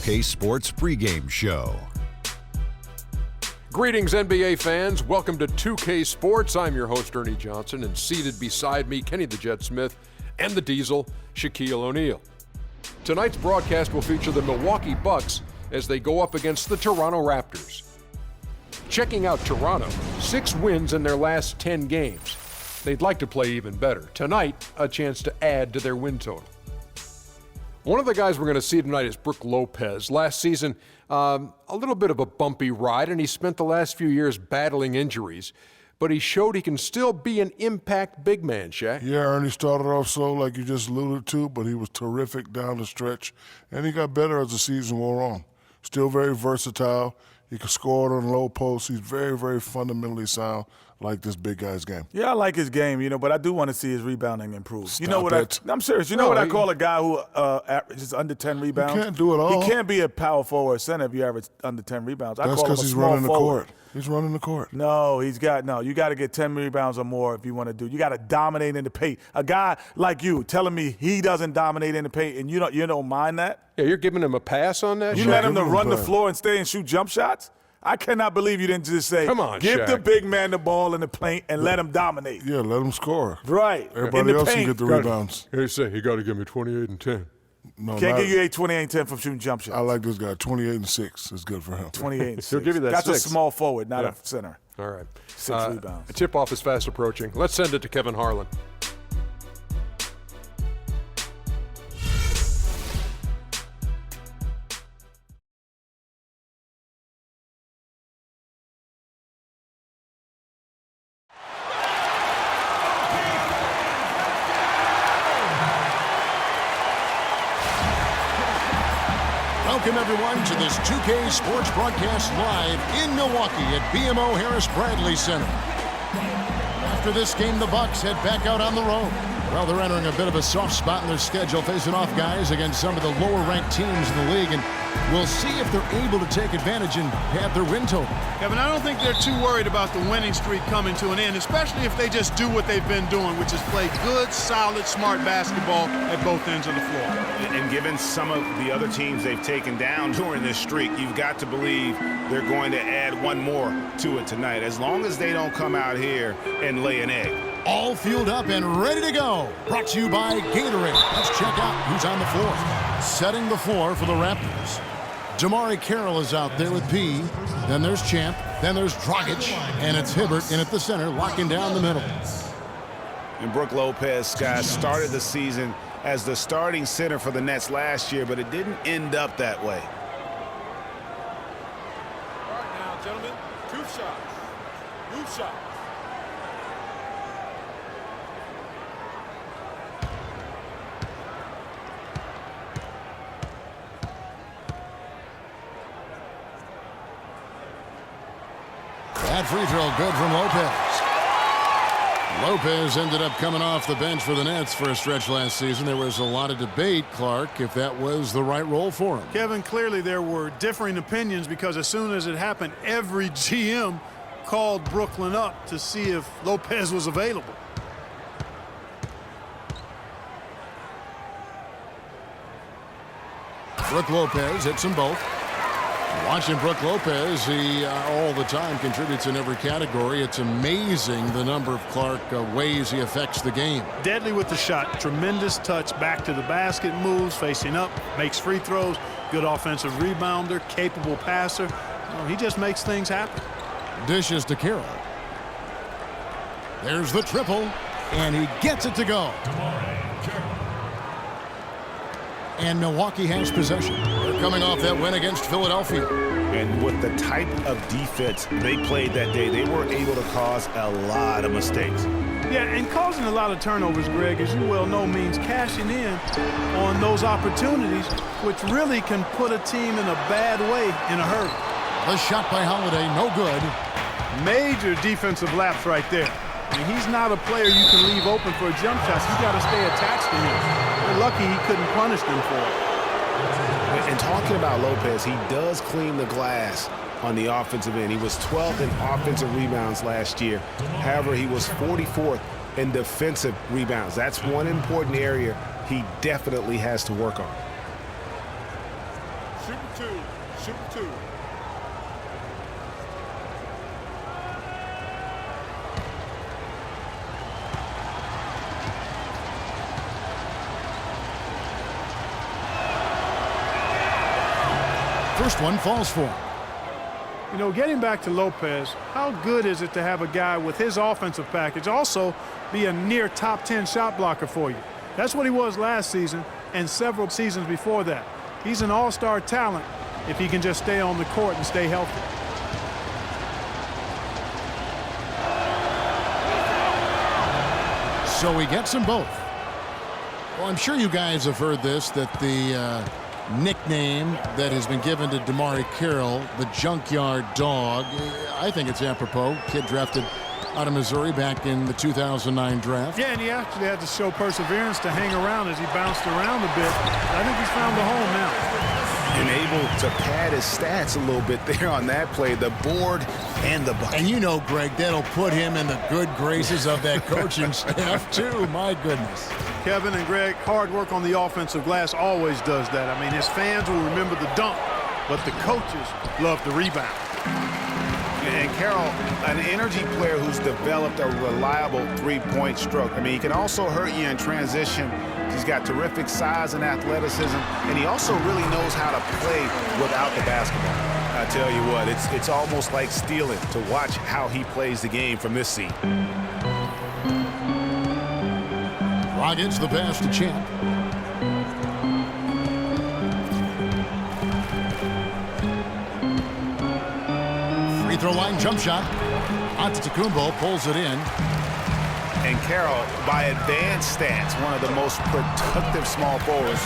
2K Sports pregame show. Greetings, NBA fans. Welcome to 2K Sports. I'm your host, Ernie Johnson, and seated beside me, Kenny the Jet Smith and the Diesel, Shaquille O'Neal. Tonight's broadcast will feature the Milwaukee Bucks as they go up against the Toronto Raptors. Checking out Toronto, 6 wins in their last 10 games. They'd like to play even better. Tonight, a chance to add to their win total. One of the guys we're going to see tonight is Brook Lopez. Last season, a little bit of a bumpy ride, and he spent the last few years battling injuries. But he showed he can still be an impact big man, Shaq. Yeah, Ernie started off slow like you just alluded to, but he was terrific down the stretch. And he got better as the season wore on. Still very versatile. He can score on the low post. He's very, very fundamentally sound. Like this big guy's game. Yeah, I like his game, but I do want to see his rebounding improve. Stop I'm serious. You know what I call a guy who averages under 10 rebounds? He can't do it all. He can't be a power forward center if you average under 10 rebounds. That's because he's running the court. He's running the court. No, you got to get 10 rebounds or more if you want to do. You got to dominate in the paint. A guy like you telling me he doesn't dominate in the paint and you don't mind that? Yeah, you're giving him a pass on that? You let him to run the floor and stay and shoot jump shots? I cannot believe you didn't just say, come on, give Shaq. The big man the ball in the paint and let him dominate. Yeah, let him score. Right. Everybody else can get the rebounds. He say he got to give me 28 and 10. No, Can't give you 28 and 10 from shooting jump shots. I like this guy. 28 and 6 is good for him. 28 and 6. He'll give you that. That's 6. a small forward, not a center. All right. 6 rebounds. A tip-off is fast approaching. Let's send it to Kevin Harlan. Welcome, everyone, to this 2K Sports broadcast live in Milwaukee at BMO Harris Bradley Center. After this game, the Bucks head back out on the road. Well, they're entering a bit of a soft spot in their schedule, facing off guys against some of the lower-ranked teams in the league, and we'll see if they're able to take advantage and have their win total. Kevin, I don't think they're too worried about the winning streak coming to an end, especially if they just do what they've been doing, which is play good, solid, smart basketball at both ends of the floor. And given some of the other teams they've taken down during this streak, you've got to believe they're going to add one more to it tonight, as long as they don't come out here and lay an egg. All fueled up and ready to go. Brought to you by Gatorade. Let's check out who's on the floor. Setting the floor for the Raptors. Jamari Carroll is out there with P. Then there's Champ. Then there's Dragic. And it's Hibbert in at the center, locking down the middle. And Brook Lopez, guys, started the season as the starting center for the Nets last year, but it didn't end up that way. All right now, gentlemen, 2 shots. 2 shots. That free throw good from Lopez. Lopez ended up coming off the bench for the Nets for a stretch last season. There was a lot of debate, Clark, if that was the right role for him. Kevin, clearly there were differing opinions because as soon as it happened, every GM called Brooklyn up to see if Lopez was available. Brook Lopez hits them both. Watching Brook Lopez, he all the time contributes in every category. It's amazing the number of ways he affects the game. Deadly with the shot, tremendous touch, back to the basket moves, facing up, makes free throws, good offensive rebounder, capable passer. He just makes things happen. Dishes to Carroll. There's the triple, and he gets it to go. And Milwaukee has possession. They're coming off that win against Philadelphia. And with the type of defense they played that day, they were able to cause a lot of mistakes. Yeah, and causing a lot of turnovers, Greg, as you well know, means cashing in on those opportunities, which really can put a team in a bad way in a hurry. The shot by Holiday, no good. Major defensive lapse right there. He's not a player you can leave open for a jump shot. You got to stay attached to him. They're lucky he couldn't punish them for it. And talking about Lopez, he does clean the glass on the offensive end. He was 12th in offensive rebounds last year. However, he was 44th in defensive rebounds. That's one important area he definitely has to work on. Shoot two. First one falls for him. You know, getting back to Lopez, how good is it to have a guy with his offensive package also be a near top 10 shot blocker for you? That's what he was last season and several seasons before that. He's an all-star talent if he can just stay on the court and stay healthy. So he gets them both. Well, I'm sure you guys have heard this, that the nickname that has been given to DeMarre Carroll, the Junkyard Dog, I think it's apropos. Kid drafted out of Missouri back in the 2009 draft. Yeah, and he actually had to show perseverance to hang around as he bounced around a bit. I think he's found a home now. And able to pad his stats a little bit there on that play, the board and the bucket. And you know, Greg, that'll put him in the good graces of that coaching staff, too. My goodness. Kevin and Greg, hard work on the offensive glass always does that. I mean, his fans will remember the dunk, but the coaches love the rebound. And Carroll, an energy player who's developed a reliable three-point stroke. I mean, he can also hurt you in transition. He's got terrific size and athleticism, and he also really knows how to play without the basketball. I tell you what, it's almost like stealing to watch how he plays the game from this seat. Rockets the pass to Champ. Free throw line jump shot. Antetokounmpo pulls it in. And Carroll, by advanced stats, one of the most productive small forwards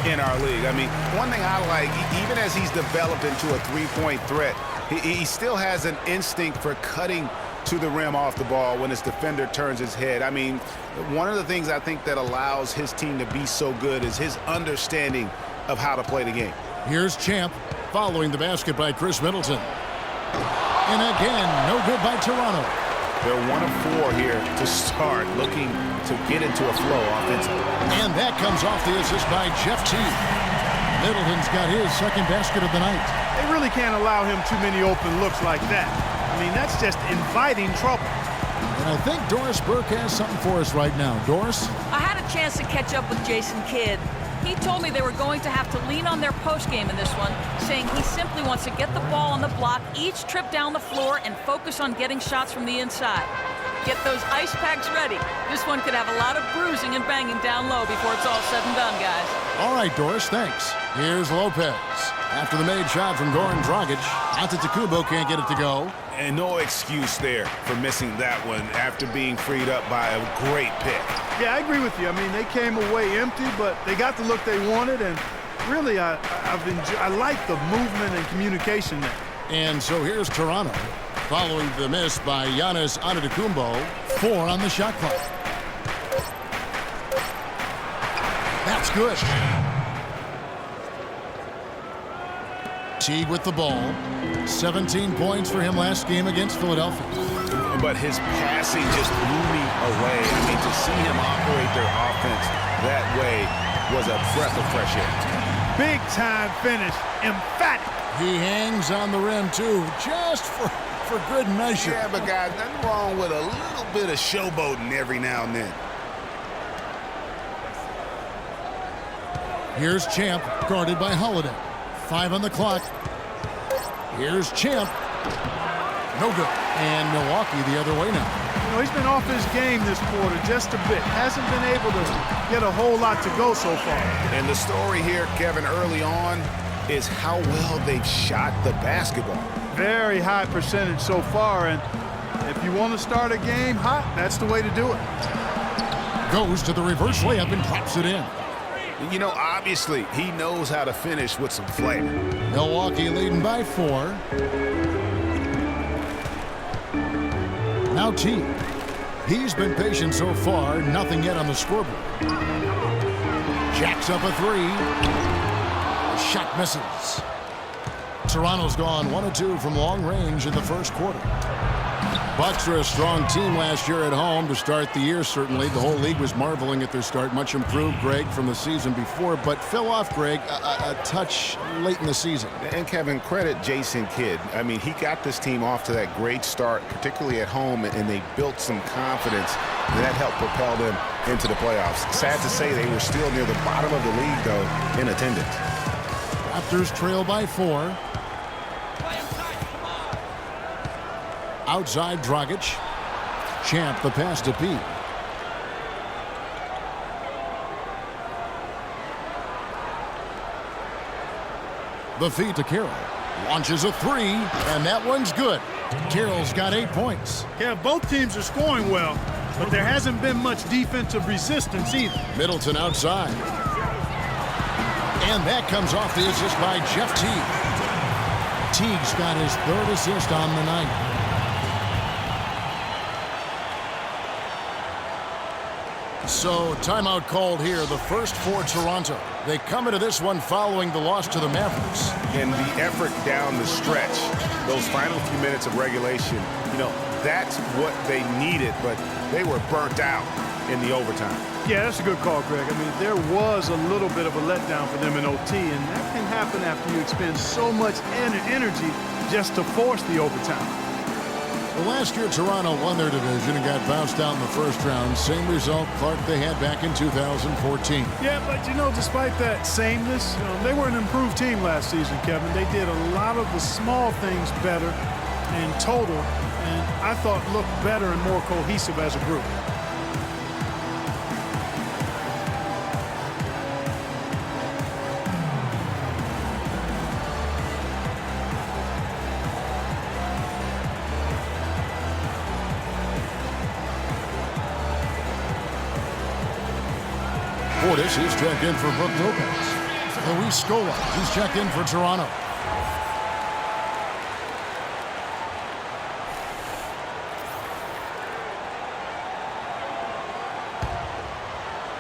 in our league. I mean, one thing I like, even as he's developed into a three-point threat, he still has an instinct for cutting to the rim off the ball when his defender turns his head. I mean, one of the things I think that allows his team to be so good is his understanding of how to play the game. Here's Champ following the basket by Chris Middleton. And again, no good by Toronto. They're 1 of 4 here to start, looking to get into a flow offensively. And that comes off the assist by Jeff Teague. Middleton's got his second basket of the night. They really can't allow him too many open looks like that. I mean, that's just inviting trouble. And I think Doris Burke has something for us right now. Doris? I had a chance to catch up with Jason Kidd. He told me they were going to have to lean on their postgame in this one, saying he simply wants to get the ball on the block each trip down the floor and focus on getting shots from the inside. Get those ice packs ready. This one could have a lot of bruising and banging down low before it's all said and done, guys. All right, Doris, thanks. Here's Lopez. After the made shot from Goran Dragic, Antetokounmpo can't get it to go. And no excuse there for missing that one after being freed up by a great pick. Yeah, I agree with you. I mean, they came away empty, but they got the look they wanted, and really, I like the movement and communication there. And so here's Toronto, following the miss by Giannis Antetokounmpo. 4 on the shot clock. That's good. Teague with the ball. 17 points for him last game against Philadelphia. But his passing just blew me away. I mean, to see him operate their offense that way was a breath of fresh air. Big time finish. Emphatic. He hangs on the rim, too, just for good measure. Yeah, but guys, nothing wrong with a little bit of showboating every now and then. Here's Champ, guarded by Holiday. 5 on the clock. Here's Champ. No good. And Milwaukee the other way now. You know, he's been off his game this quarter just a bit. Hasn't been able to get a whole lot to go so far. And the story here, Kevin, early on is how well they've shot the basketball. Very high percentage so far, and if you want to start a game hot, that's the way to do it. Goes to the reverse layup and drops it in. You know, obviously, he knows how to finish with some flair. Milwaukee leading by 4. Now Teague. He's been patient so far, nothing yet on the scoreboard. Jacks up a 3. The shot misses. Toronto's gone 1 of 2 from long range in the first quarter. Bucks are a strong team last year at home to start the year, certainly. The whole league was marveling at their start. Much improved, Greg, from the season before, but fell off, Greg, a touch late in the season. And, Kevin, credit Jason Kidd. I mean, he got this team off to that great start, particularly at home, and they built some confidence, and that helped propel them into the playoffs. Sad to say they were still near the bottom of the league, though, in attendance. Raptors trail by 4. Outside Dragic. Champ the pass to Pete. The feed to Carroll. Launches a 3, and that one's good. Carroll's got 8 points. Yeah, both teams are scoring well, but there hasn't been much defensive resistance either. Middleton outside. And that comes off the assist by Jeff Teague. Teague's got his 3rd assist on the night. So, timeout called here, the first for Toronto. They come into this one following the loss to the Mavericks. And the effort down the stretch, those final few minutes of regulation, you know, that's what they needed, but they were burnt out in the overtime. Yeah, that's a good call, Greg. I mean, there was a little bit of a letdown for them in OT, and that can happen after you expend so much energy just to force the overtime. Well, last year, Toronto won their division and got bounced out in the first round. Same result, Clark, they had back in 2014. Yeah, but, you know, despite that sameness, they were an improved team last season, Kevin. They did a lot of the small things better in total, and I thought looked better and more cohesive as a group. Portis is checked in for Brook Lopez. Luis Scola, he's checked in for Toronto.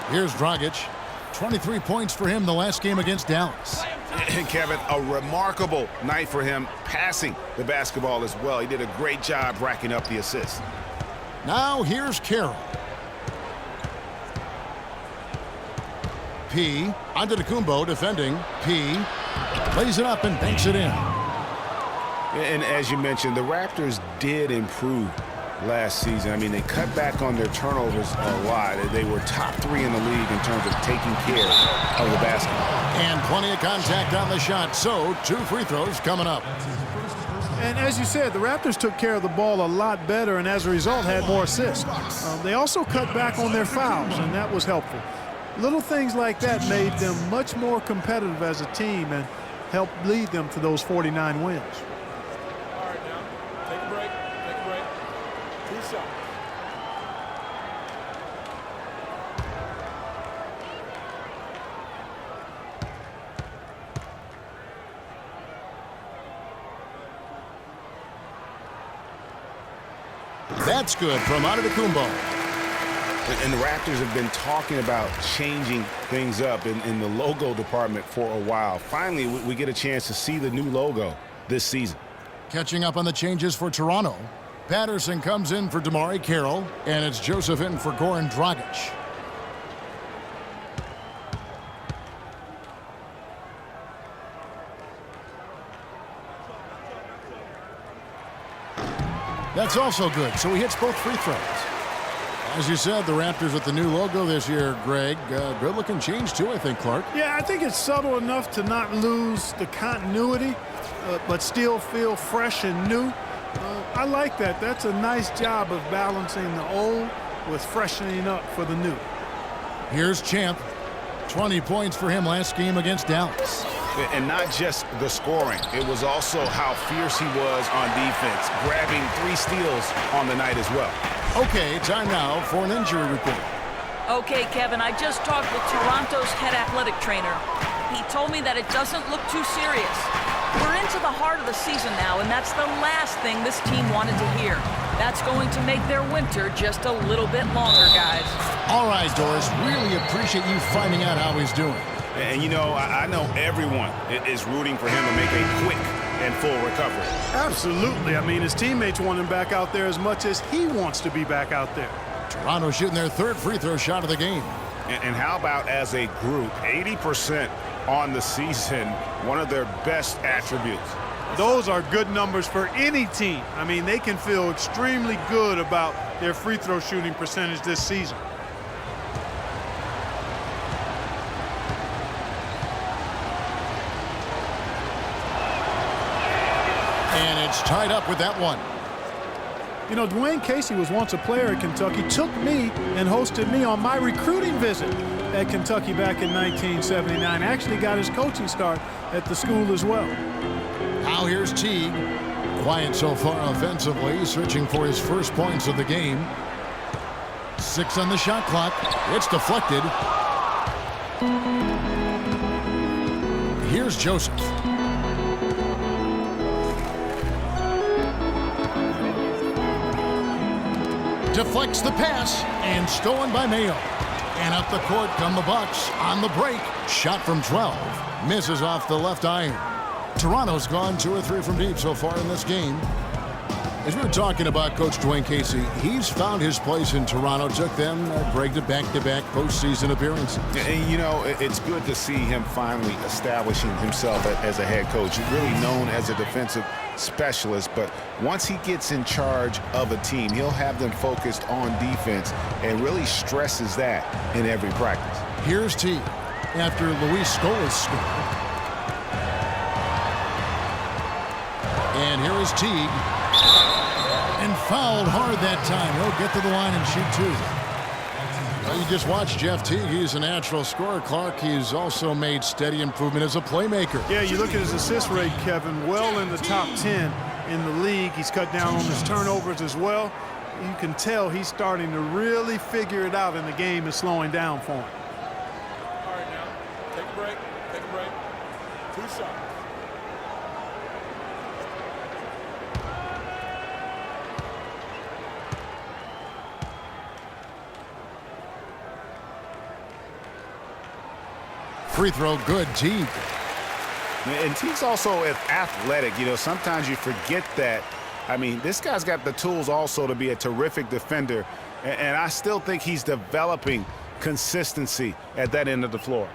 Here's Dragic. 23 points for him the last game against Dallas. And Kevin, a remarkable night for him passing the basketball as well. He did a great job racking up the assists. Now here's Carroll. P. Antetokounmpo defending. P. Lays it up and banks it in. And as you mentioned, the Raptors did improve last season. I mean, they cut back on their turnovers a lot. They were top 3 in the league in terms of taking care of the basketball. And plenty of contact on the shot. So 2 free throws coming up. And as you said, the Raptors took care of the ball a lot better and as a result had more assists. They also cut back on their fouls, and that was helpful. Little things like that made them much more competitive as a team and helped lead them to those 49 wins. All right, now, take a break. Take a break. 2 shots. That's good from Antetokounmpo. And the Raptors have been talking about changing things up in the logo department for a while. Finally, we get a chance to see the new logo this season. Catching up on the changes for Toronto. Patterson comes in for DeMar Carroll, and it's Joseph in for Goran Dragic. That's also good, so he hits both free throws. As you said, the Raptors with the new logo this year, Greg. Good-looking change, too, I think, Clark. Yeah, I think it's subtle enough to not lose the continuity, but still feel fresh and new. I like that. That's a nice job of balancing the old with freshening up for the new. Here's Champ. 20 points for him last game against Dallas. And not just the scoring. It was also how fierce he was on defense, grabbing 3 steals on the night as well. Okay, time now for an injury report. Okay, Kevin, I just talked with Toronto's head athletic trainer. He told me that it doesn't look too serious. We're into the heart of the season now, and that's the last thing this team wanted to hear. That's going to make their winter just a little bit longer, guys. All right, Doris, really appreciate you finding out how he's doing. And, you know, I know everyone is rooting for him to make a quick and full recovery. Absolutely. I mean, his teammates want him back out there as much as he wants to be back out there. Toronto shooting their third free throw shot of the game. And how about as a group, 80% on the season, one of their best attributes. Those are good numbers for any team. I mean, they can feel extremely good about their free throw shooting percentage this season. And it's tied up with that one. You know, Dwayne Casey was once a player at Kentucky, took me and hosted me on my recruiting visit at Kentucky back in 1979. Actually got his coaching start at the school as well. Now here's Teague. Quiet so far offensively, searching for his first points of the game. 6 on the shot clock. It's deflected. Here's Joseph. Deflects the pass and stolen by Mayo. And up the court come the Bucks on the break. Shot from 12. Misses off the left iron. Toronto's gone 2 or 3 from deep so far in this game. As we were talking about Coach Dwayne Casey, he's found his place in Toronto. Took them a break to back-to-back postseason appearances. And, you know, it's good to see him finally establishing himself as a head coach. He's really known as a defensive specialist, but once he gets in charge of a team, he'll have them focused on defense and really stresses that in every practice. Here's Teague after Luis Scola's score. And here is Teague. And fouled hard that time. He'll get to the line and shoot 2. Well, you just watched Jeff Teague. He's a natural scorer, Clark. He's also made steady improvement as a playmaker. Yeah, you look at his assist rate, Kevin, well in the top 10 in the league. He's cut down on his turnovers as well. You can tell he's starting to really figure it out, and the game is slowing down for him. All right, now, take a break. Take a break. 2 shots. Free throw good, Teague. And Teague's also athletic. You know, sometimes you forget that. I mean, this guy's got the tools also to be a terrific defender. And I still think he's developing consistency at that end of the floor.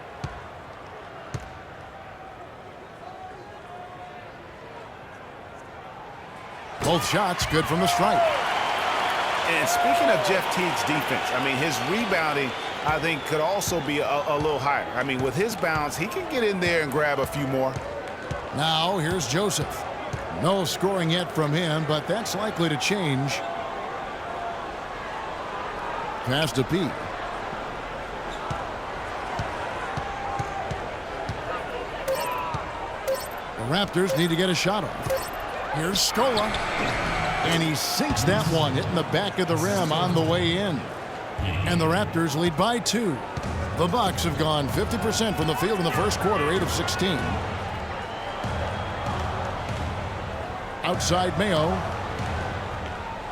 Both shots good from the stripe. And speaking of Jeff Teague's defense, I mean, his rebounding, I think, could also be a little higher. I mean, with his bounce, he can get in there and grab a few more. Now here's Joseph. No scoring yet from him, but that's likely to change. Pass to Pete. The Raptors need to get a shot off. Here's Scola. And he sinks that one, hitting the back of the rim on the way in. And the Raptors lead by 2. The Bucks have gone 50% from the field in the first quarter, 8 of 16. Outside Mayo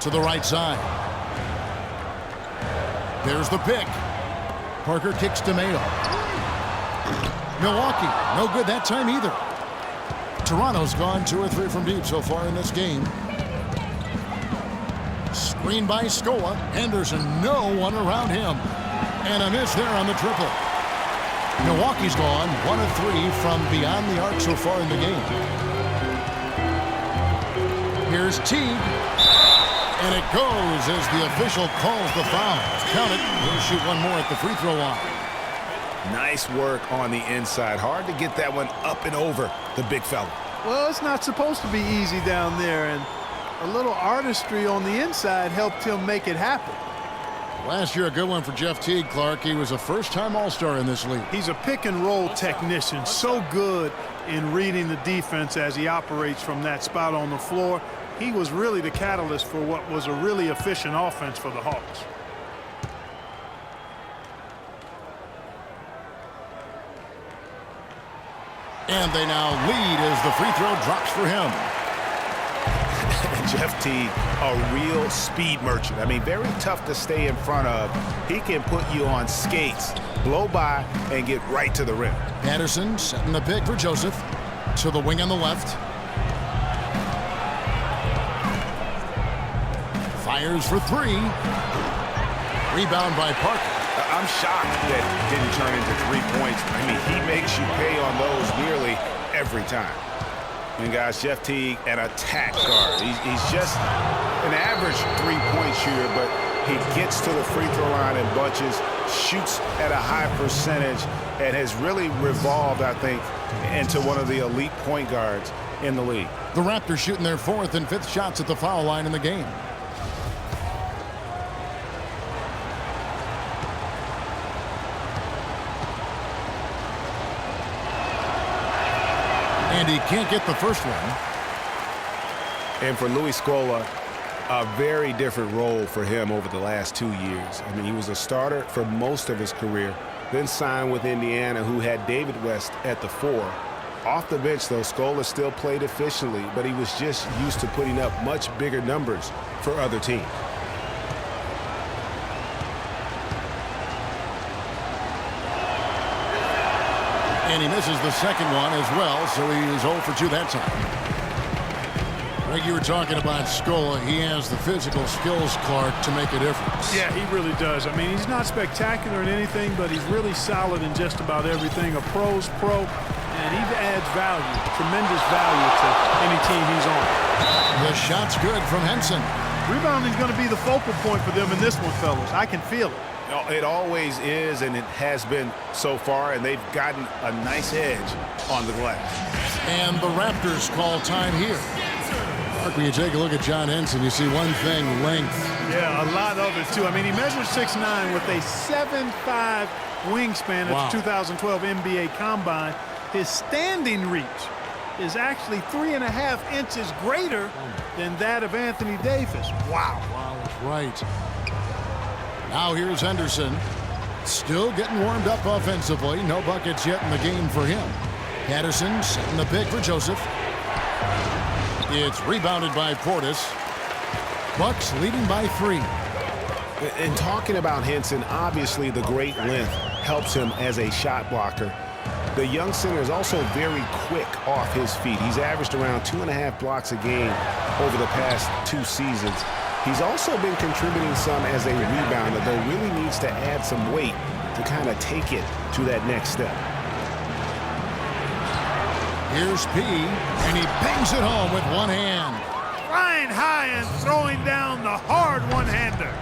to the right side. There's the pick. Parker kicks to Mayo. Milwaukee, no good that time either. Toronto's gone 2 or 3 from deep so far in this game. Screen by Scola. Henderson, no one around him. And a miss there on the triple. Milwaukee's gone 1 of 3 from beyond the arc so far in the game. Here's Teague. And it goes as the official calls the foul. Count it. He'll shoot one more at the free throw line. Nice work on the inside. Hard to get that one up and over the big fella. Well, it's not supposed to be easy down there, and a little artistry on the inside helped him make it happen. Last year, a good one for Jeff Teague, Clark. He was a first-time All-Star in this league. He's a pick-and-roll technician, so good in reading the defense as he operates from that spot on the floor. He was really the catalyst for what was a really efficient offense for the Hawks. And they now lead as the free throw drops for him. Jeff Teague, a real speed merchant. I mean, very tough to stay in front of. He can put you on skates, blow by, and get right to the rim. Patterson setting the pick for Joseph. To the wing on the left. Fires for three. Rebound by Parker. I'm shocked that it didn't turn into 3 points. I mean, he makes you pay on those nearly every time. And guys, Jeff Teague, an attack guard. He's just an average three-point shooter, but he gets to the free throw line in bunches, shoots at a high percentage, and has really revolved, I think, into one of the elite point guards in the league. The Raptors shooting their 4th and 5th shots at the foul line in the game. And he can't get the first one. And for Louis Scola, a very different role for him over the last 2 years. I mean, he was a starter for most of his career, then signed with Indiana, who had David West at the 4. Off the bench, though, Scola still played efficiently, but he was just used to putting up much bigger numbers for other teams. And he misses the second one as well, so he is 0 for 2 that time. Like you were talking about Scola, he has the physical skills, Clark, to make a difference. Yeah, he really does. I mean, he's not spectacular in anything, but he's really solid in just about everything. A pro's pro, and he adds value, tremendous value to any team he's on. The shot's good from Henson. Rebounding is going to be the focal point for them in this one, fellas. I can feel it. It always is, and it has been so far, and they've gotten a nice edge on the glass. And the Raptors call time here. Mark, when you take a look at John Henson, you see one thing, length. Yeah, a lot of it, too. I mean, he measures 6'9" with a 7'5" wingspan at the 2012 NBA Combine. His standing reach is actually 3.5 inches greater than that of Anthony Davis. Wow. Wow, right. Now here's Henderson. Still getting warmed up offensively. No buckets yet in the game for him. Patterson setting the pick for Joseph. It's rebounded by Portis. Bucks leading by 3. And talking about Henson, obviously the great length helps him as a shot blocker. The young center is also very quick off his feet. He's averaged around 2.5 blocks a game over the past 2 seasons. He's also been contributing some as a rebounder, though really needs to add some weight to kind of take it to that next step. Here's P, and he bangs it home with one hand. Flying high and throwing down the hard one-hander.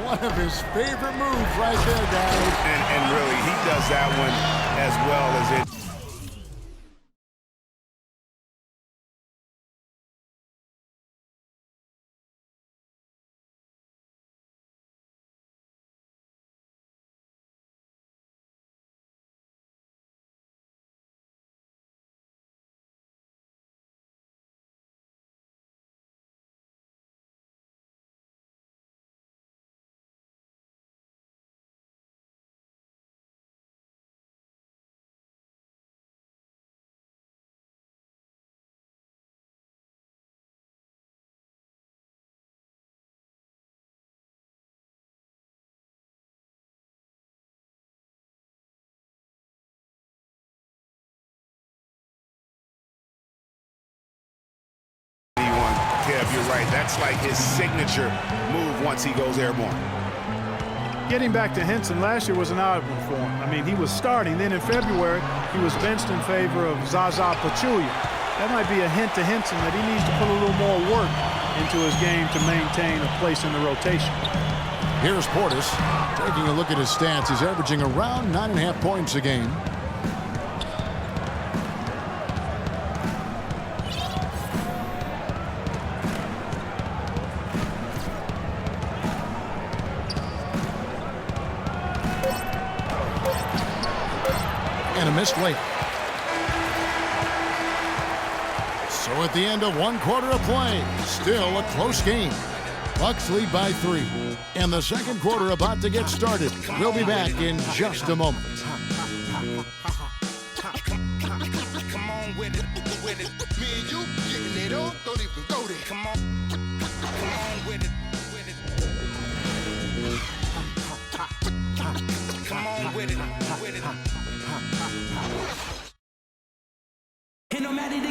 One of his favorite moves right there, guys. And really, he does that one as well as it. Kev, you're right. That's like his signature move once he goes airborne. Getting back to Henson, last year was an odd one for him. I mean, he was starting. Then in February, he was benched in favor of Zaza Pachulia. That might be a hint to Henson that he needs to put a little more work into his game to maintain a place in the rotation. Here's Portis. Taking a look at his stats, he's averaging around 9.5 points a game. And a missed layup. So at the end of 1 quarter of play, still a close game. Bucks lead by 3. And the second quarter about to get started. We'll be back in just a moment. Come on with it. Me and you getting it on, don't even go there. Come on with it. Come on with it.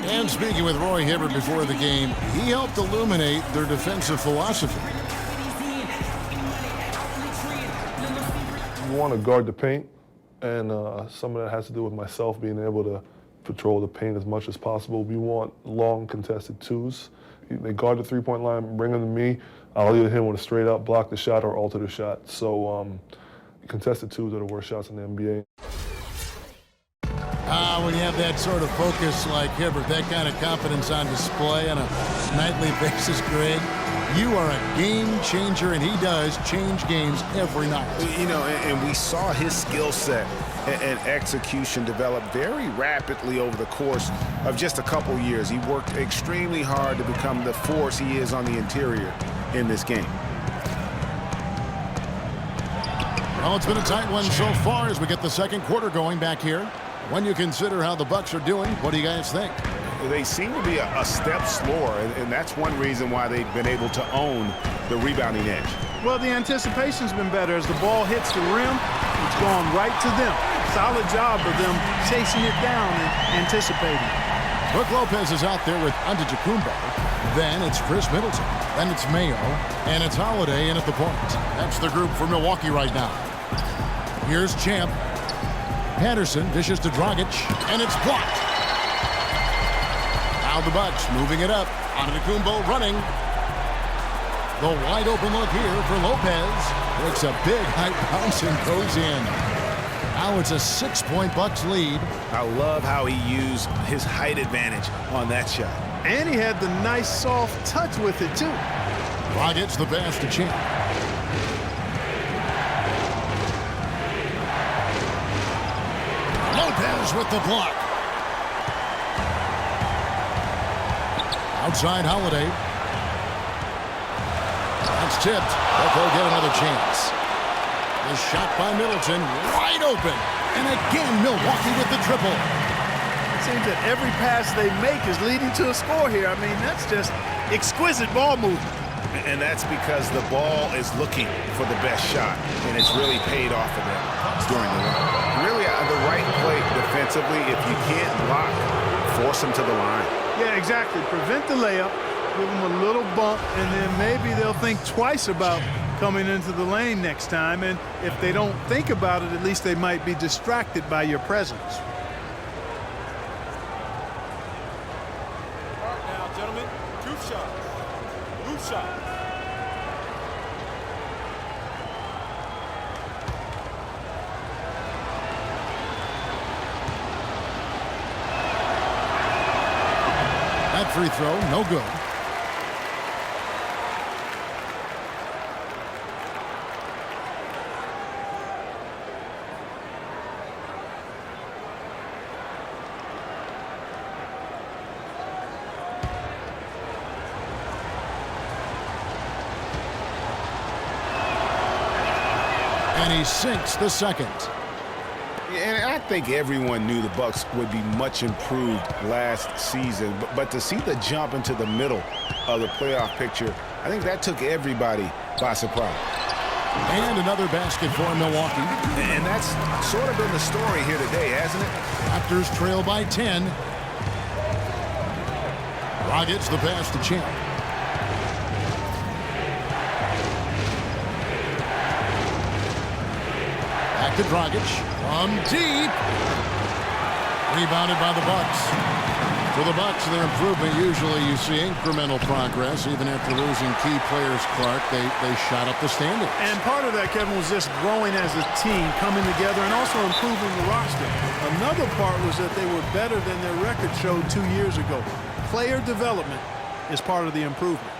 And Speaking with Roy Hibbert before the game, he helped illuminate their defensive philosophy. You want to guard the paint, and some of that has to do with myself being able to patrol the paint as much as possible. We want long contested twos. They guard the three-point line, bring them to me. I'll either hit them with a straight up, block the shot, or alter the shot. So contested twos are the worst shots in the NBA. When you have that sort of focus like Hibbert, that kind of confidence on display on a nightly basis, Greg, you are a game changer, and he does change games every night. You know, and we saw his skill set and execution develop very rapidly over the course of just a couple years. He worked extremely hard to become the force he is on the interior in this game. Well, it's been a tight one so far as we get the second quarter going back here. When you consider how the Bucks are doing, what do you guys think? They seem to be a step slower, and that's one reason why they've been able to own the rebounding edge. Well, the anticipation's been better. As the ball hits the rim, it's gone right to them. Solid job of them chasing it down and anticipating. Brook Lopez is out there with Untitled. Then it's Chris Middleton. Then it's Mayo. And it's Holiday in at the point. That's the group for Milwaukee right now. Here's Champ. Patterson dishes to Dragic, and it's blocked. Now the Bucks moving it up. Antetokounmpo running. The wide open look here for Lopez. Makes a big height bounce and goes in. Now it's a 6-point Bucks lead. I love how he used his height advantage on that shot. And he had the nice soft touch with it too. Dragic the pass to Champ. Lopez with the block. Outside Holiday. That's tipped, but they'll get another chance. The shot by Middleton, wide open. And again, Milwaukee with the triple. It seems that every pass they make is leading to a score here. I mean, that's just exquisite ball movement. And that's because the ball is looking for the best shot, and it's really paid off for them during the run. Really, the right play defensively, if you can't block, force them to the line. Yeah, exactly. Prevent the layup, give them a little bump, and then maybe they'll think twice about coming into the lane next time. And if they don't think about it, at least they might be distracted by your presence. All right now, gentlemen, two shots. Two shots. That free throw, no good. And he sinks the second. And I think everyone knew the Bucks would be much improved last season, but to see the jump into the middle of the playoff picture, I think that took everybody by surprise. And another basket for Milwaukee. And that's sort of been the story here today, hasn't it? Raptors trail by 10. Dragic the pass to Champ. Back to Dragic. From deep. Rebounded by the Bucks. For the Bucks, their improvement, usually you see incremental progress. Even after losing key players, Clark, they shot up the standings. And part of that, Kevin, was just growing as a team, coming together, and also improving the roster. Another part was that they were better than their record showed 2 years ago. Player development is part of the improvement.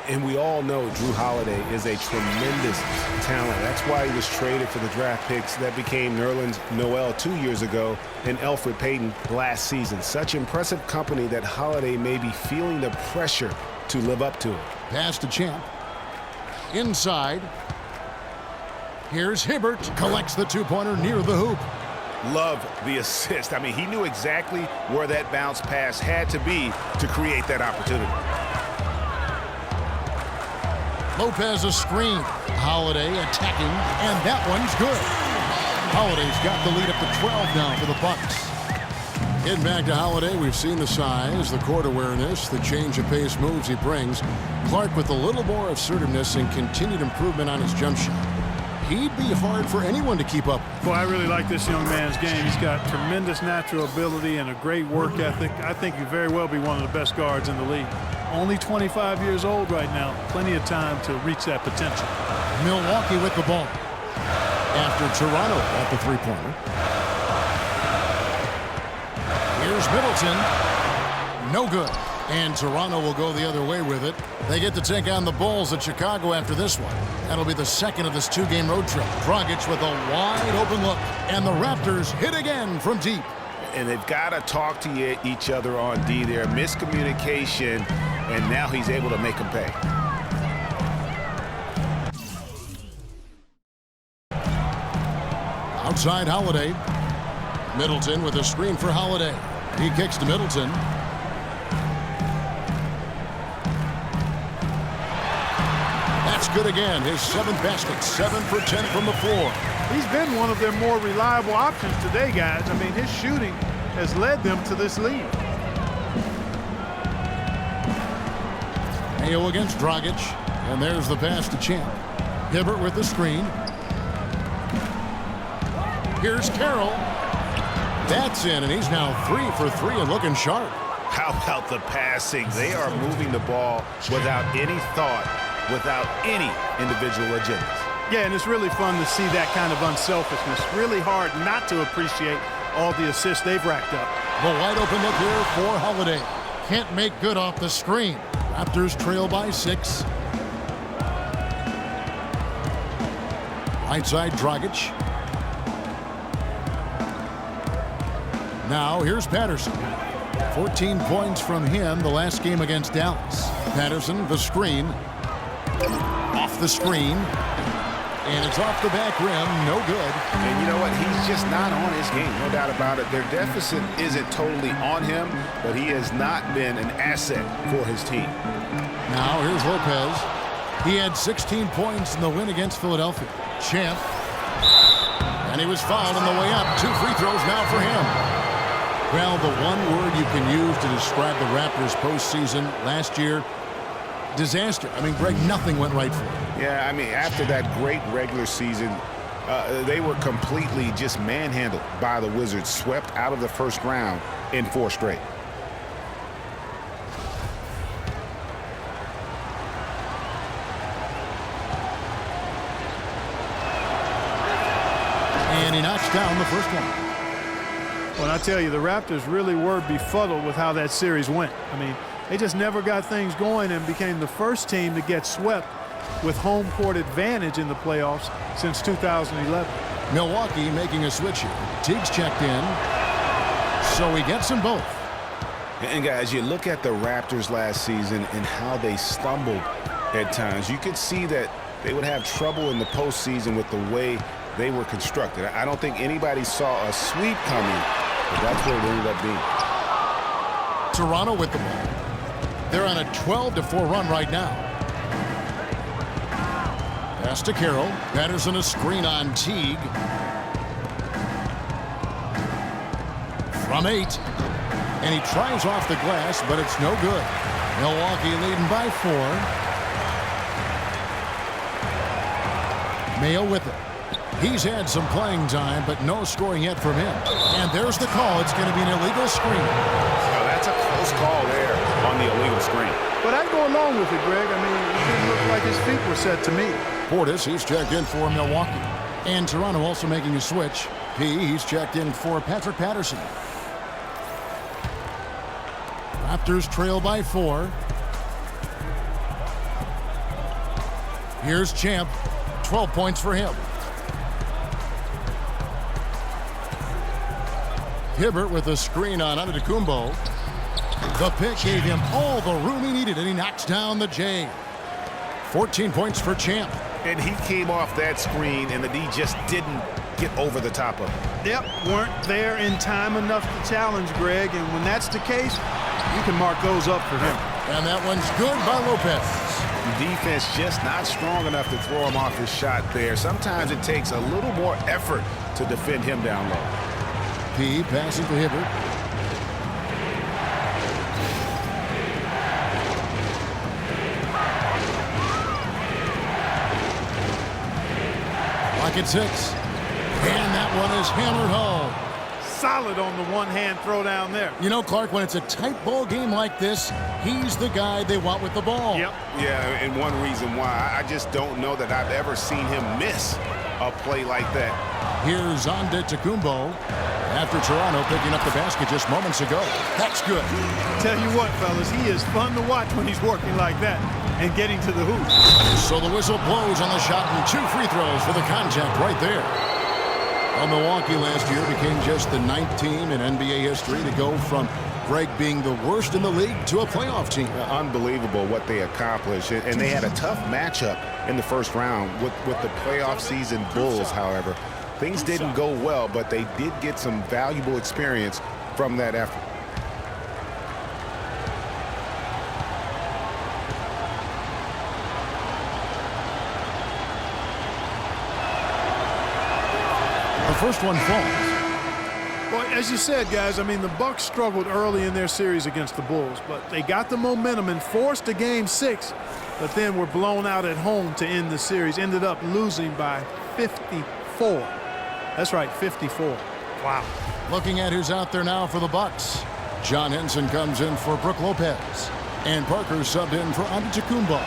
And we all know Drew Holiday is a tremendous talent. That's why he was traded for the draft picks that became Nerlens Noel 2 years ago and Elfrid Payton last season. Such impressive company that Holiday may be feeling the pressure to live up to it. Pass to Champ. Inside. Here's Hibbert. Collects the two-pointer near the hoop. Love the assist. I mean, he knew exactly where that bounce pass had to be to create that opportunity. Lopez a screen. Holiday attacking, and that one's good. Holiday's got the lead up to 12 now for the Bucks. Getting back to Holiday, we've seen the size, the court awareness, the change of pace moves he brings. Clark with a little more assertiveness and continued improvement on his jump shot. He'd be hard for anyone to keep up. Boy, I really like this young man's game. He's got tremendous natural ability and a great work ethic. I think he'd very well be one of the best guards in the league. Only 25 years old right now. Plenty of time to reach that potential. Milwaukee with the ball. After Toronto at the three-pointer. Here's Middleton. No good. And Toronto will go the other way with it. They get to take on the Bulls at Chicago after this one. That'll be the second of this two-game road trip. Dragic with a wide-open look. And the Raptors hit again from deep. And they've got to talk to each other on D there. Miscommunication, and now he's able to make them pay. Outside Holiday. Middleton with a screen for Holiday. He kicks to Middleton. That's good again. His seventh basket. 7 for 10 from the floor. He's been one of their more reliable options today, guys. I mean, his shooting has led them to this lead. Mayo against Dragic. And there's the pass to Champ. Hibbert with the screen. Here's Carroll. That's in, and he's now 3 for 3 and looking sharp. How about the passing? They are moving the ball without any thought, without any individual agendas. Yeah, and it's really fun to see that kind of unselfishness. Really hard not to appreciate all the assists they've racked up. The wide open look here for Holiday. Can't make good off the screen. Raptors trail by 6. Right side Dragic. Now here's Patterson. 14 points from him the last game against Dallas. Patterson, the screen. Off the screen. And it's off the back rim. No good. And you know what? He's just not on his game. No doubt about it. Their deficit isn't totally on him, but he has not been an asset for his team. Now here's Lopez. He had 16 points in the win against Philadelphia. Champ. And he was fouled on the way up. 2 free throws now for him. Well, the one word you can use to describe the Raptors postseason last year, disaster. I mean, Greg, nothing went right for them. Yeah, I mean, after that great regular season, they were completely just manhandled by the Wizards, swept out of the first round in 4 straight. And he knocks down the first one. Well, I tell you, the Raptors really were befuddled with how that series went. I mean, they just never got things going and became the first team to get swept with home court advantage in the playoffs since 2011. Milwaukee making a switch here. Teague's checked in, so he gets them both. And guys, you look at the Raptors last season and how they stumbled at times. You could see that they would have trouble in the postseason with the way they were constructed. I don't think anybody saw a sweep coming, but that's where it ended up being. Toronto with the ball. They're on a 12-4 run right now. Pass to Carroll. Patterson a screen on Teague. From 8. And he tries off the glass, but it's no good. Milwaukee leading by 4. Mayo with it. He's had some playing time, but no scoring yet from him. And there's the call. It's going to be an illegal screen. Oh, that's a close call there on the illegal screen. But I'd go along with it, Greg. I mean, it didn't look like his feet were set to me. Portis, he's checked in for Milwaukee. And Toronto also making a switch. He's checked in for Patrick Patterson. Raptors trail by 4. Here's Champ. 12 points for him. Hibbert with a screen on Antetokounmpo. The pick gave him all the room he needed, and he knocks down the J. 14 points for Champ. And he came off that screen, and the D just didn't get over the top of it. Yep, weren't there in time enough to challenge Greg, and when that's the case, you can mark those up for him. And that one's good by Lopez. Defense just not strong enough to throw him off his shot there. Sometimes it takes a little more effort to defend him down low. P passing to Hibbert. at 6. And that one is hammered home. Solid on the one-hand throw down there. You know, Clark, when it's a tight ball game like this, he's the guy they want with the ball. Yep. Yeah, and one reason why, I just don't know that I've ever seen him miss a play like that. Here's Antetokounmpo after Toronto picking up the basket just moments ago. That's good. Tell you what, fellas, he is fun to watch when he's working like that and getting to the hoop. So the whistle blows on the shot and 2 free throws for the contact right there. Well, Milwaukee last year became just the 9th team in NBA history to go from Greg being the worst in the league to a playoff team. Unbelievable what they accomplished. And they had a tough matchup in the first round with the playoff season Bulls, however. Things didn't go well, but they did get some valuable experience from that effort. The first one falls. Well, as you said, guys, I mean, the Bucks struggled early in their series against the Bulls, but they got the momentum and forced a Game 6, but then were blown out at home to end the series. Ended up losing by 54. That's right, 54. Wow. Looking at who's out there now for the Bucks. John Henson comes in for Brook Lopez. And Parker subbed in for Antetokounmpo.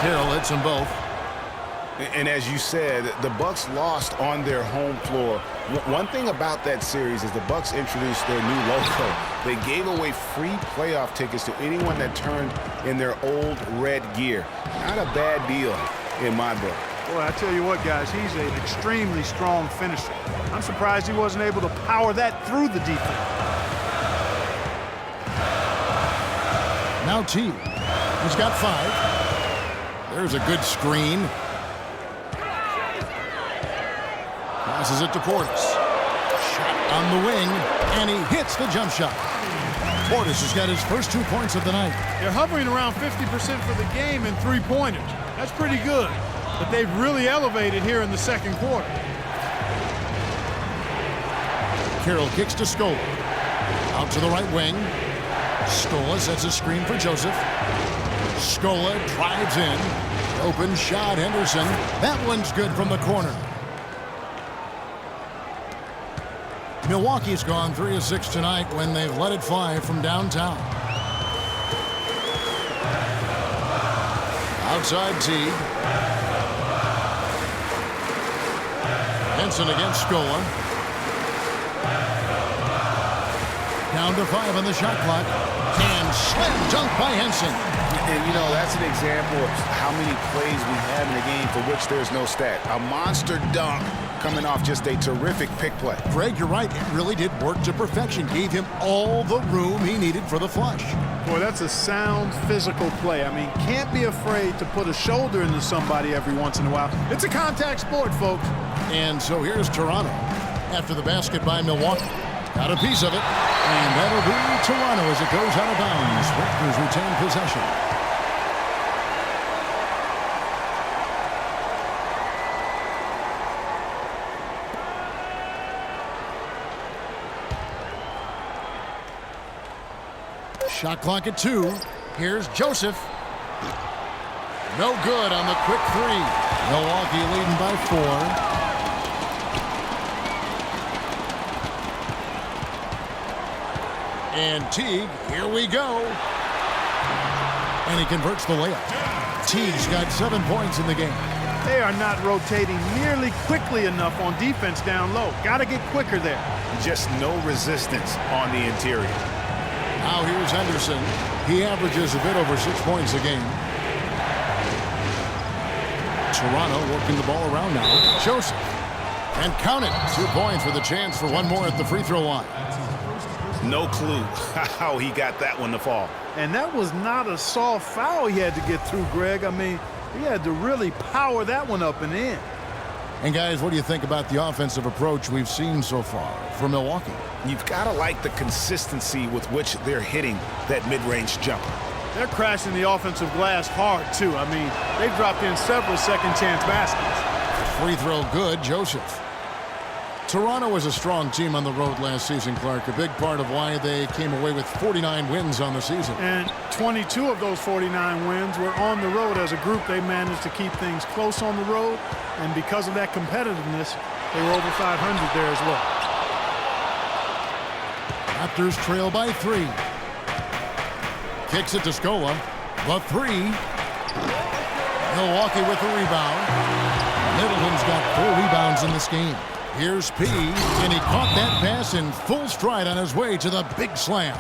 Carroll hits them both. And as you said, the Bucks lost on their home floor. One thing about that series is the Bucks introduced their new logo. They gave away free playoff tickets to anyone that turned in their old red gear. Not a bad deal in my book. Boy, I tell you what, guys, he's an extremely strong finisher. I'm surprised he wasn't able to power that through the defense. Now Teague. He's got 5. There's a good screen. Passes it to Portis. Shot on the wing, and he hits the jump shot. Portis has got his first 2 points of the night. They're hovering around 50% for the game in 3-pointers. That's pretty good, but they've really elevated here in the second quarter. Carroll kicks to Scola. Out to the right wing. Scola sets a screen for Joseph. Scola drives in. Open shot, Henderson. That one's good from the corner. Milwaukee's gone 3 of 6 tonight when they've let it fly from downtown. Outside Teague. Henson against Scola. Down to 5 on the shot clock. And slam dunk by Henson. And, you know, that's an example of how many plays we have in a game for which there's no stat. A monster dunk coming off just a terrific pick play. Greg, you're right. It really did work to perfection. Gave him all the room he needed for the flush. Boy, that's a sound physical play. I mean, can't be afraid to put a shoulder into somebody every once in a while. It's a contact sport, folks. And so here's Toronto after the basket by Milwaukee. Got a piece of it. And that'll be Toronto as it goes out of bounds. Raptors retain possession. Shot clock at 2. Here's Joseph. No good on the quick 3. Milwaukee leading by 4. And Teague, here we go. And he converts the layup. Teague's got 7 points in the game. They are not rotating nearly quickly enough on defense down low. Got to get quicker there. Just no resistance on the interior. Now here's Henderson. He averages a bit over 6 points a game. Toronto working the ball around now. Joseph. And count it. 2 points with a chance for one more at the free throw line. No clue how he got that one to fall. And that was not a soft foul he had to get through, Greg. I mean, he had to really power that one up and in. And guys, what do you think about the offensive approach we've seen so far for Milwaukee? You've got to like the consistency with which they're hitting that mid-range jumper. They're crashing the offensive glass hard, too. I mean, they've dropped in several second-chance baskets. Free throw good, Joseph. Toronto was a strong team on the road last season, Clark. A big part of why they came away with 49 wins on the season. And 22 of those 49 wins were on the road. As a group, they managed to keep things close on the road. And because of that competitiveness, they were over 500 there as well. Raptors trail by 3. Kicks it to Scola. The 3. Milwaukee with the rebound. Middleton's got 4 rebounds in this game. Here's P, and he caught that pass in full stride on his way to the big slam.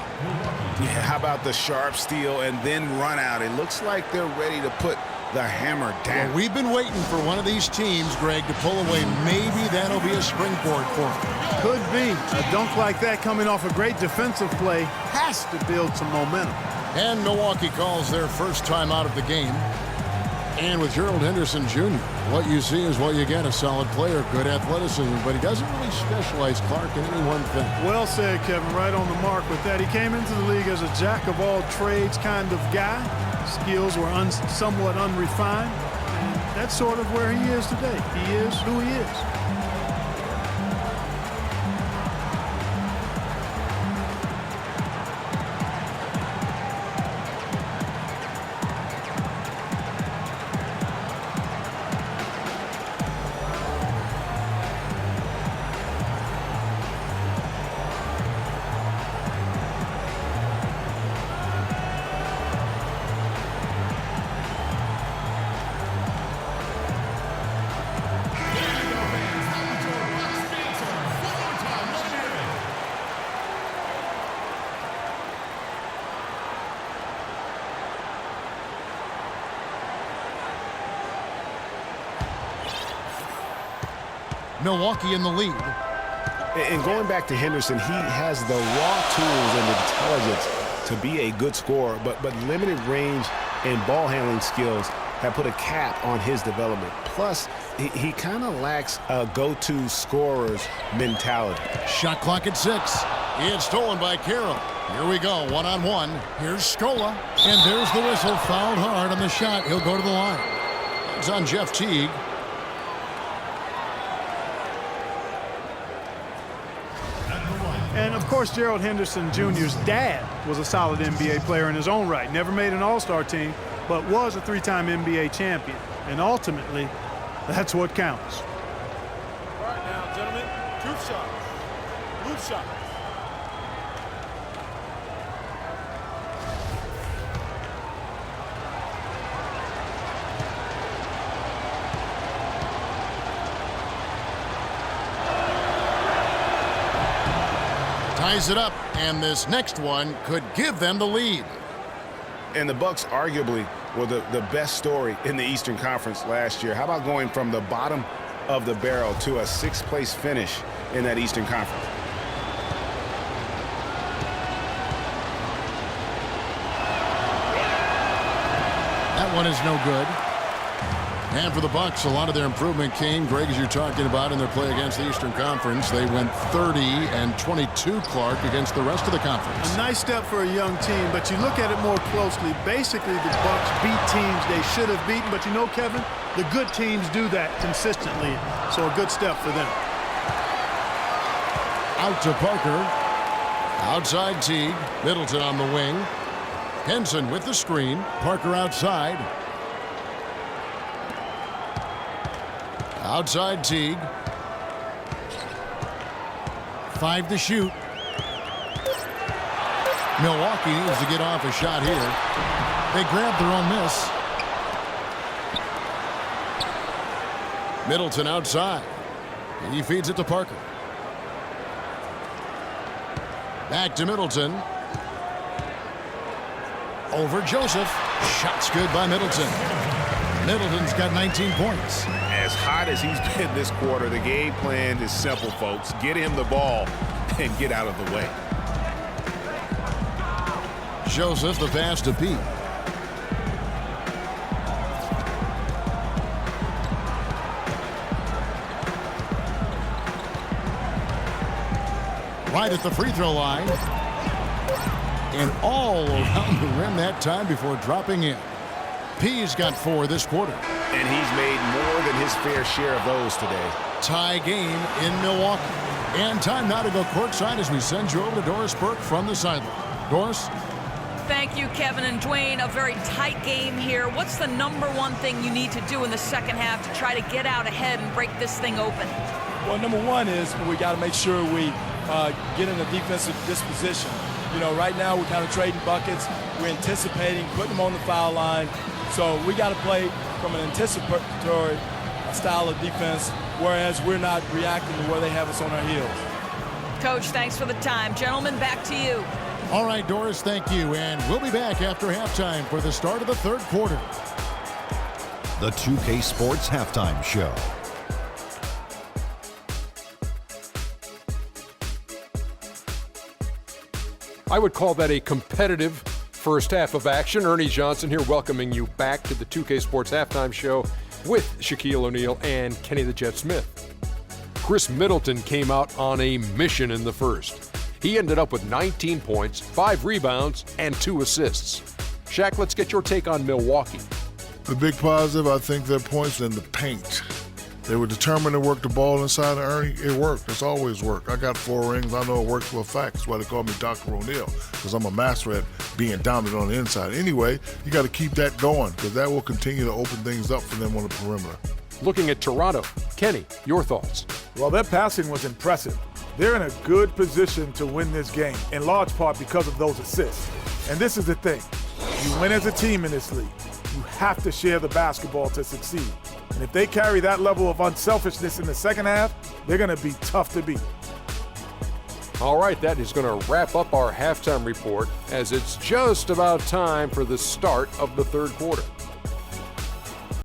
Yeah, how about the sharp steal and then run out? It looks like they're ready to put the hammer down. Well, we've been waiting for one of these teams, Greg, to pull away. Maybe that'll be a springboard for them. Could be. A dunk like that coming off a great defensive play has to build some momentum. And Milwaukee calls their first time out of the game. And with Gerald Henderson Jr., what you see is what you get. A solid player, good athleticism, but he doesn't really specialize, Clark, in any one thing. Well said, Kevin. Right on the mark with that. He came into the league as a jack-of-all-trades kind of guy. Skills were somewhat unrefined. And that's sort of where he is today. He is who he is. Milwaukee in the lead. And going back to Henderson, he has the raw tools and intelligence to be a good scorer, but limited range and ball handling skills have put a cap on his development. Plus, he kind of lacks a go-to scorer's mentality. Shot clock at 6. It's stolen by Carroll. Here we go, one-on-one. Here's Scola, and there's the whistle. Fouled hard on the shot. He'll go to the line. It's on Jeff Teague. And, of course, Gerald Henderson Jr.'s dad was a solid NBA player in his own right. Never made an all-star team, but was a 3-time NBA champion. And ultimately, that's what counts. All right now, gentlemen, 2 shots. Loop shots. Ties it up, and this next one could give them the lead. And the Bucks arguably were the best story in the Eastern Conference last year. How about going from the bottom of the barrel to a 6th-place finish in that Eastern Conference? That one is no good. And for the Bucks, a lot of their improvement came, Greg, as you're talking about, in their play against the Eastern Conference. They went 30-22, Clark, against the rest of the conference. A nice step for a young team, but you look at it more closely. Basically, the Bucks beat teams they should have beaten, but you know, Kevin, the good teams do that consistently, so a good step for them. Out to Parker. Outside Teague. Middleton on the wing. Henson with the screen. Parker outside. Outside Teague. 5 to shoot. Milwaukee needs to get off a shot here. They grabbed their own miss. Middleton outside. He feeds it to Parker. Back to Middleton. Over Joseph. Shot's good by Middleton. Middleton's got 19 points. As hot as he's been this quarter, the game plan is simple, folks. Get him the ball and get out of the way. Joseph the pass to Pete. Right at the free throw line. And all around the rim that time before dropping in. P's got 4 this quarter. and he's made more than his fair share of those today. Tie game in Milwaukee. And time now to go courtside as we send you over to Doris Burke from the sideline. Doris? Thank you, Kevin and Dwayne. A very tight game here. What's the number one thing you need to do in the second half to try to get out ahead and break this thing open? Well, number one is we got to make sure we get in a defensive disposition. You know, right now we're kind of trading buckets. We're anticipating, putting them on the foul line. So we got to play from an anticipatory style of defense, whereas we're not reacting to where they have us on our heels. Coach, thanks for the time. Gentlemen, back to you. All right, Doris, thank you. And we'll be back after halftime for the start of the third quarter. The 2K Sports Halftime Show. I would call that a competitive first half of action. Ernie Johnson here welcoming you back to the 2K Sports Halftime Show with Shaquille O'Neal and Kenny the Jet Smith. Chris Middleton came out on a mission in the first. He ended up with 19 points, 5 rebounds, and 2 assists. Shaq, let's get your take on Milwaukee. The big positive, I think, their points in the paint. They were determined to work the ball inside of Ernie. It worked. It's always worked. I got 4 rings. I know it works for a fact. That's why they call me Dr. O'Neal, because I'm a master at being dominant on the inside. Anyway, you got to keep that going, because that will continue to open things up for them on the perimeter. Looking at Toronto, Kenny, your thoughts? Well, their passing was impressive. They're in a good position to win this game, in large part because of those assists. And this is the thing. You win as a team in this league. You have to share the basketball to succeed. And if they carry that level of unselfishness in the second half, they're going to be tough to beat. All right, that is going to wrap up our halftime report, as it's just about time for the start of the third quarter.